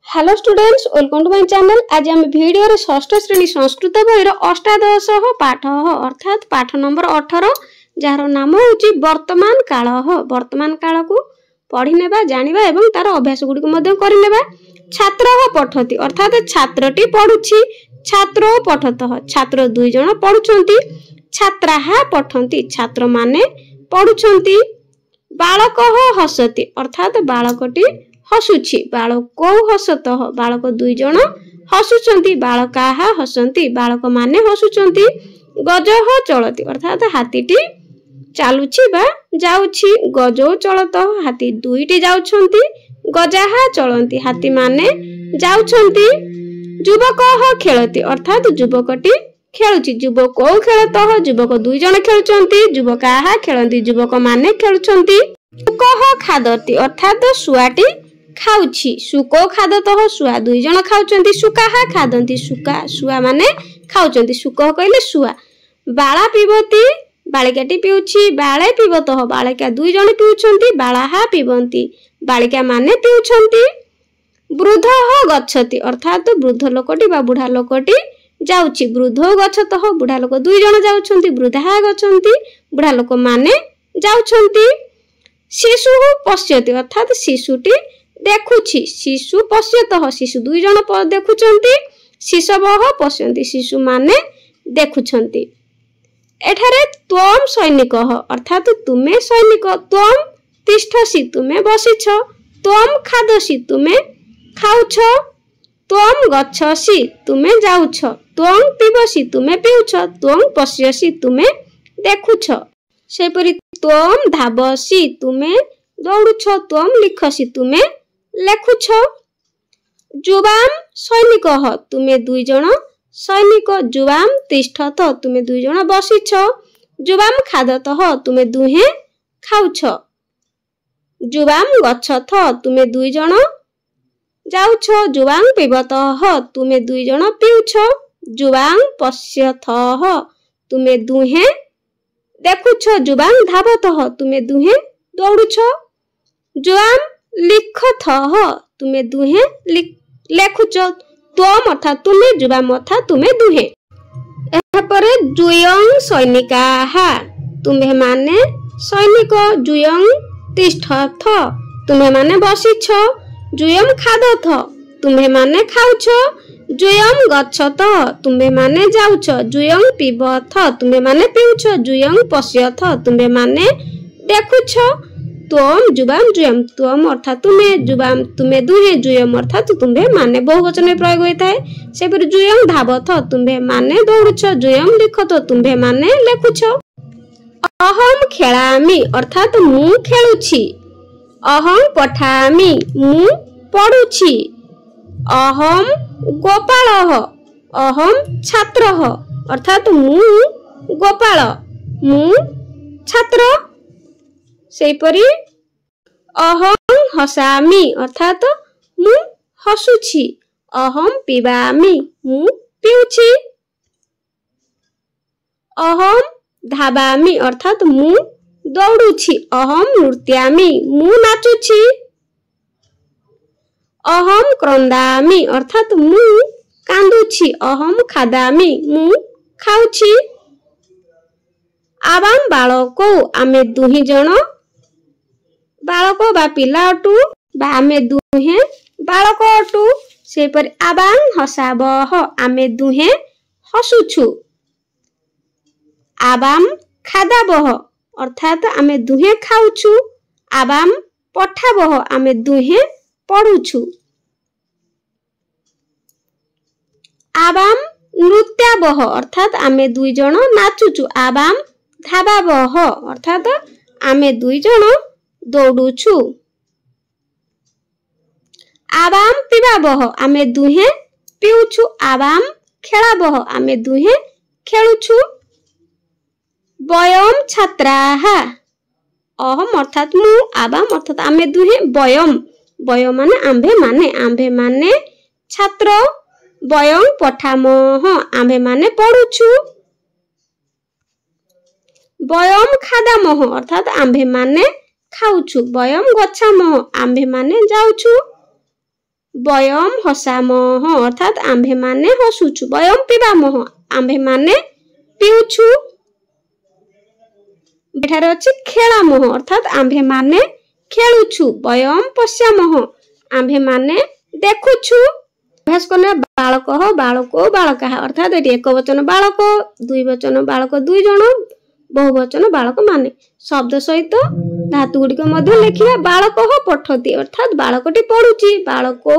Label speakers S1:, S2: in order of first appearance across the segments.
S1: Hello students, welcome to my channel. आज हम video रे षष्ठ श्रेणी संस्कृत बही अष्टादश पाठ अर्थात पाठ नंबर 18 जार नाम होची वर्तमान काल। वर्तमान काल को पढ़ी नेबा जानिबा एवं तार अभ्यास गुडी को मध्य करि नेबा। छात्र पठति अर्थात छात्रटी पढुछि, छात्र पठतः छात्र दुई जण पढुछंती, छात्राः पठन्ति छात्र माने पढुछंती। बालक हसति अर्थात बालकटी हसुछि, बालको हसतः बालक दुई जण हसुछंती, बालकाः हसन्ति बालक माने हसुछंती। गजः चलति अर्थात हाथीटी चालुछि बा जाउछि, गजो चलतः हाथी दुईटी जाउछंती, गजाः चलन्ति हाथी माने जाउछंती। युवकः खेलति अर्थात युवकटी खेलुछि, युवको खेलतः युवक दुई जण खेलुछंती, युवकाः खेलन्ति युवक माने खेलुछंती। शुकः खादति अर्थात शुआटी खाउछि, शुको खादतः शुआ दुई जण खाउछंती, शुकाः खादन्ति शुआ माने खाउछंती, शुक कहले शुआ। बाला पिबति बालिकाटी पिउछि, बाळे पिबतः बालिका दुई जण पिउछंती, बालाः पिबन्ति बालिका माने पिउछंती। वृद्धः गच्छति अर्थात वृद्ध लोकटी बा बुढ़ा लोकटी जाउछि, वृद्धो गच्छतः बुढ़ा लोक दुई जण जाउछंती, वृद्धाः गच्छन्ति बुढ़ा लोक माने जाउछंती। शिशुः पश्यति अर्थात शिशुटी देखुछि, शिशु पश्यतः शिशु दुई जण देखुछंती, शिशवः पश्यन्ति शिशु माने देखुछंती। एठारे त्वम सैनिकः अर्थात तुमे सैनिक, त्वम तिष्ठसि तुमे बसिछ, त्वम खादसि तुमे खाउछ, त्वम गच्छसि तुमे जाउछ, त्वम पिबसि तुमे पिउछ, त्वम पश्यसि तुमे देखुछ। सेपरि त्वम धाबसि तुमे दौड़ुछ, त्वम लिखसि तुमे लेखुछ। जुवाम सैनिकः तुमे दुई जण सैनिक, जुवाम तिष्ठत तुमे दुई जण बसिछ, जुवाम खादतः तुमे दुहे खाउछ, जुवाम गच्छथ तुमे दुई जण जाउछ, जुवाम पिबतः तुमे दुई जण पिउछ, जुवाम पश्यथः तुमे दुहे देखुछ, जुवाम धावतः तुमे दुहे दौड़ुछ, जुवाम लिखथः तुमे दुहे लेखुछ। त्वम अर्थात तुमे, जुवाम अर्थात तुमे दुहे। एहा परे जुयं सैनिकाः तुमे माने सैनिक, जुयं तिष्ठथ तुमे माने बसिछ, जुयं खादथ तुमे माने खाउछ, जुयं गच्छथ तुमे माने जाउछ, जुयं पिबथ तुमे माने पिउछ, जुयं पश्यथ तुमे माने देखुछ। त्वम जुवाम जुयम, त्वम अर्थात तुमे, जुवाम तुमे दुहे, जुयम अर्थात तुमे माने बहुवचन में प्रयोग होता है। सेपरि जुयम धावथ तुमे माने दौड़ुछ, जुयम लिखत तुमे माने लेखुछ। अहम खेलामि अर्थात मु खेलुछि, अहम पठामि मु पढुछि, अहम गोपालः अहम छात्रः अर्थात मु गोपाल मु छात्र। सेपरि अहम हसामि अर्थात मु हसुछि, अहम पिबामि मु पिउछि, अहम धाबामि अर्थात मु दौड़ुछि, अहम नृत्यामि मु नाचुछि, अहम क्रंदामि अर्थात मु कांदुछि, अहम खादामि मु खाउछि। आबाम बालको आमे दुहि जण बालक बा पिला अटु बा आमे दुहे बालक अटु। सेपरि आबाम हसाबह आमे दुहे हसुछु, आबाम खादाबह अर्थात आमे दुहे खाउछु, आबाम पठाबह आमे दुहे पढुछु, आबाम नृत्याबह अर्थात आमे दुई जण नाचुछु, आबाम धाबाबह अर्थात आमे दुई जण दौड़ुछु, आबाम पिबाबह आमे दुहे पिउछु, आबाम खेलाबह आमे दुहे खेलुछु। वयम छात्राः अहम अर्थात मु, आबाम अर्थात आमे दुहे, वयम वयम माने आम्भे माने छात्र, वयम पठामः आम्भे माने पढुछु, वयम खादामः अर्थात आम्भे माने खाउछु, वयम गच्छामः आम्भे माने जाउछु, बयम हसामह अर्थात आम्भे माने हसुछु। बयम पिबामह आम्भे माने पिउछु। एठारे अछि खेलामह अर्थात आम्भे माने खेलुछु। बयम पश्यामह आम्भे माने देखुछु। अभ्यास करने बालकः बालको बालकाः अर्थात एटी एक वचन बालक, दुई वचन बालक दुई जण, बहुवचन बालक माने। शब्द सहित धातु गुड़िक मध्य लिखिया। बालकः पठति अर्थात बालकटी पढुची। बालको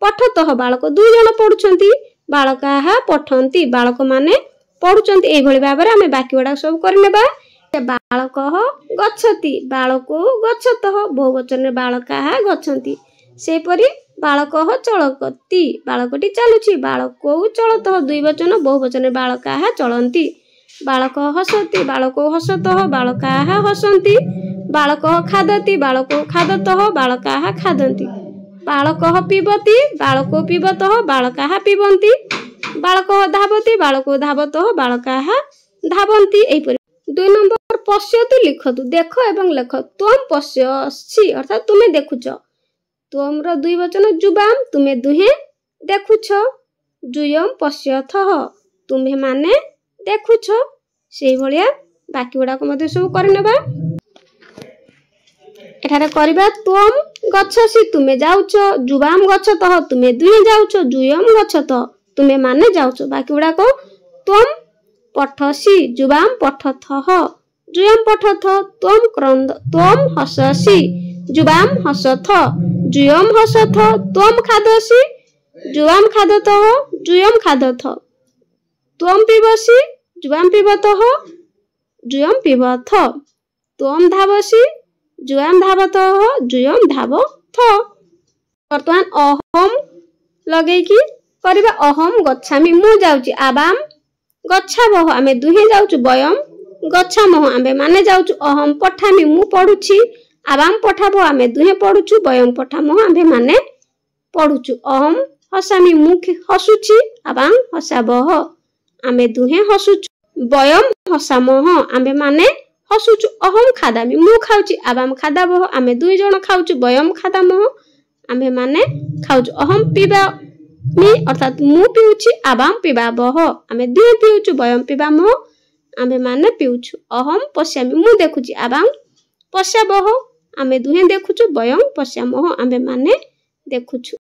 S1: पठतः बालक दुई जण पढुछंती। बालकाः पठन्ति बालक माने पढुछंती। एई भली भाबरे आमे बाकी गुडा सब करनेबा। बालकः गच्छति बालको गच्छतः बहुवचन रे बालकाः गच्छन्ति। सेपरि बालकः चलति बालकटी चलुची। बालको चलतः दुई वचन बहुवचन रे बालकाः चलन्ति। बालकः हसति बालको हसतः बालकाः हसन्ति। बालकः खादति बालको खादतः बालकाः खादन्ति। बालकः पिबति बालको पिबतः बालकाः पिबन्ति। बालकः धावति बालको धावतः बालकाः धावन्ति। एइपरि 2 नंबर पश्यतु लिखतु। देख एवं लेख। त्वम पश्यसि अर्थात तुमे देखुछ। त्वम रो दुई वचन जुबाम तुमे दुहे देखुछ। जुयम पश्यथः तुमे माने देखुछ। सेई भलिया बाकी गुडाक मध्ये सब करनेबा। एठारे करिबा त्वम गच्छसि तुमे जाउछ। जुबाम गच्छतः तुमे दुहे जाउछ। जुयम गच्छतः तुमे माने जाउछ। बाकी गुडाक त्वम पठसि जुबाम पठथः जुयम पठथ। त्वम हससि जुबाम हसथ जुयम हसथ। त्वम खादसि जुबाम खादतः जुयम खादथ। त्वम पिबसि जुबाम पिबतः जुयम पिबथ। त्वम धावसि जुबाम धावतः जुयम धावथ। वर्तमान अहम लगेकी करिबा। अहम गच्छामि मु जाउची। आबाम गच्छावह आमे दुहे जाउछु। बयम गच्छामह आमे माने जाउछु। अहम पठामि मु पढुछि। आबाम पठाबो आमे दुहे पढुछु। बयम पठामह आमे माने पढुछु। अहम हसामि मु हसुछि। आबाम हसाबह आमे दुहे हसुछु। बयम हसामह आमे माने हसुछु। अहम खादामि मु खाउछि। आबाम खादाबह आमे दुई जण खाउछु। बयम खादामह आमे माने खाउछु। अहम पिबा मी अर्थात मु पिउछि। आबाम पिबाबह आमे दुहे पिउछु। बयम पिबामह आमे माने पिउछु। अहम पश्यामि मु देखुछि। आबाम पश्याबह आमे दुहे देखुछु। बयम पश्यामह आमे माने देखुछु।